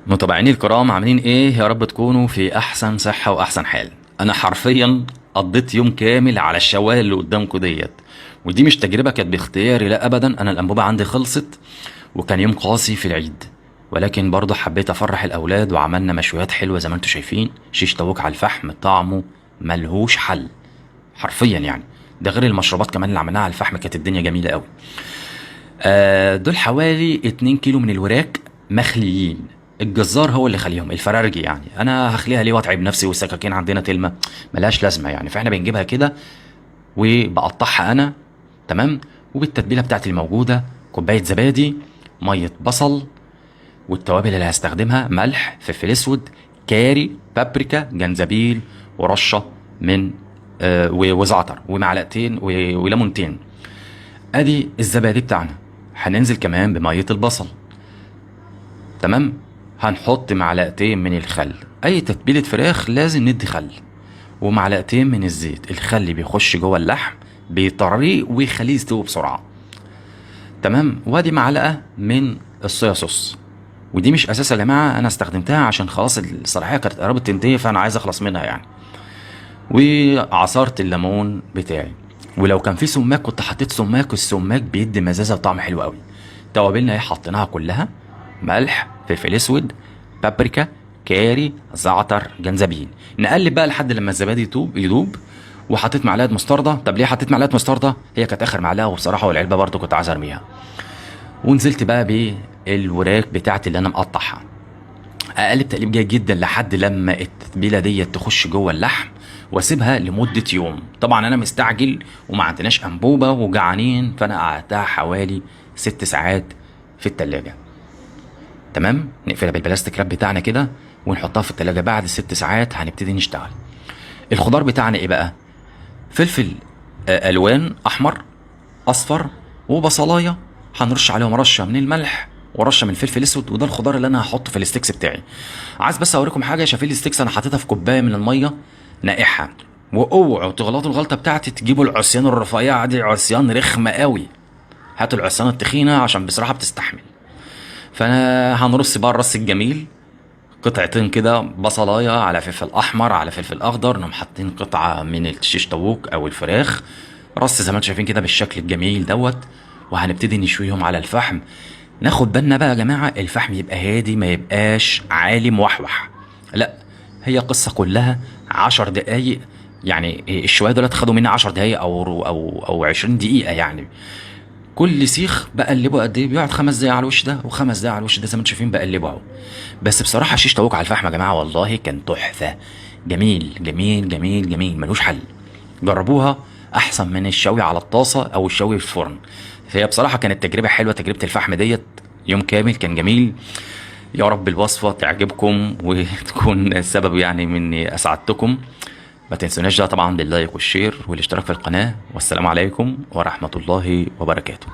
متابعيني الكرام عاملين ايه؟ يا رب تكونوا في احسن صحة واحسن حال. انا حرفيا قضيت يوم كامل على الشوايه اللي قدامكم ديت، ودي مش تجربة كانت باختياري، لا ابدا. انا الانبوبة عندي خلصت وكان يوم قاسي في العيد، ولكن برضه حبيت افرح الاولاد وعملنا مشويات حلوة زي ما انتم شايفين. شيش طاووق على الفحم طعمه ملهوش حل حرفيا يعني. ده غير المشروبات كمان اللي عملناها على الفحم، كانت الدنيا جميلة قوي. دول حوالي 2 كيلو من الوراك مخليين. الجزار هو اللي خليهم الفرارجي، يعني انا هخليها ليه واتعب نفسي والسكاكين عندنا تلمه ملهاش لازمه يعني. فاحنا بنجيبها كده وبقطعها انا، تمام. وبالتتبيله بتاعتي الموجوده، كوبايه زبادي، ميه بصل، والتوابل اللي هستخدمها ملح، فلفل اسود، كاري، بابريكا، جنزبيل، ورشه من وزعتر، ومعلقتين وليمونتين. ادي الزبادي بتاعنا. هننزل كمان بميه البصل، تمام. هنحط معلقتين من الخل، اي تتبيله فراخ لازم ندي خل، ومعلقتين من الزيت. الخل بيخش جوه اللحم بيطريه ويخليه يستوي بسرعه، تمام. وادي معلقه من الصويا صوص، ودي مش اساس يا جماعه، انا استخدمتها عشان خلاص الصلاحيه كانت قربت تنتهي، فانا عايز اخلص منها يعني. وعصرت الليمون بتاعي، ولو كان في سماق كنت حطيت سماق، السماق بيدي مزازه وطعم حلو قوي. توابلنا ايه حطيناها كلها: ملح، فلفل اسود، بابريكا، كاري، زعتر، جنزبيل. نقلب بقى لحد لما الزبادي يدوب. وحطيت معلقه مستردة. طب ليه حطيت معلقه مستردة؟ هي كانت اخر معلقه، وبصراحه والعلبه برضو كنت عايز ارميها. ونزلت بقى بالوراك بتاعتي اللي انا مقطعها، اقلب تقليب جيد جدا لحد لما التتبيله ديت تخش جوه اللحم، واسيبها لمده يوم. طبعا انا مستعجل وما عندناش انبوبه وجعانين، فانا قعدتها حوالي 6 ساعات في التلاجة، تمام. نقفلها بالبلاستيك راب بتاعنا كده ونحطها في التلاجة. بعد 6 ساعات هنبتدي نشتغل. الخضار بتاعنا ايه بقى؟ فلفل الوان احمر، اصفر، وبصلايه. هنرش عليهم رشه من الملح ورشه من الفلفل الاسود، وده الخضار اللي انا هحطه في الستيكس بتاعي. عايز بس اوريكم حاجه. شايفين الستيكس انا حطيتها في كوبايه من الميه نائحه. واوعوا تغلطوا الغلطه بتاعتي تجيبوا العصيان الرفيعه دي، عصيان رخمه قوي. هاتوا العصيان التخينه عشان بصراحه بتستحمل. فانا هنرص بقى الرص الجميل، قطعتين كده بصلايه على فلفل احمر على فلفل اخضر، نقوم حاطين قطعه من الشيش طاووق او الفراخ، رص زي ما انتم شايفين كده بالشكل الجميل دوت. وهنبتدي نشويهم على الفحم. ناخد بالنا بقى يا جماعه، الفحم يبقى هادي، ما يبقاش عالي موحوح، لا. هي قصه كلها 10 دقايق يعني. الشويه دول خدوا مني 10 دقايق او 20 دقيقه يعني. كل سيخ بقلبه قد ايه؟ بيقعد 5 دقايق على الوش ده و5 دقايق على الوش ده، زي ما انتم شايفين بقلبه اهو. بس بصراحه شيش طاووق على الفحم يا جماعه والله كان تحفه. جميل جميل جميل جميل، ملوش حل. جربوها، احسن من الشوي على الطاسه او الشوي في الفرن. فهي بصراحه كانت تجربه حلوه، تجربه الفحم ديت. يوم كامل كان جميل. يا رب الوصفه تعجبكم وتكون السبب يعني مني اسعدتكم. ما تنسوناش ده طبعا باللايك والشير والاشتراك في القناه. والسلام عليكم ورحمه الله وبركاته.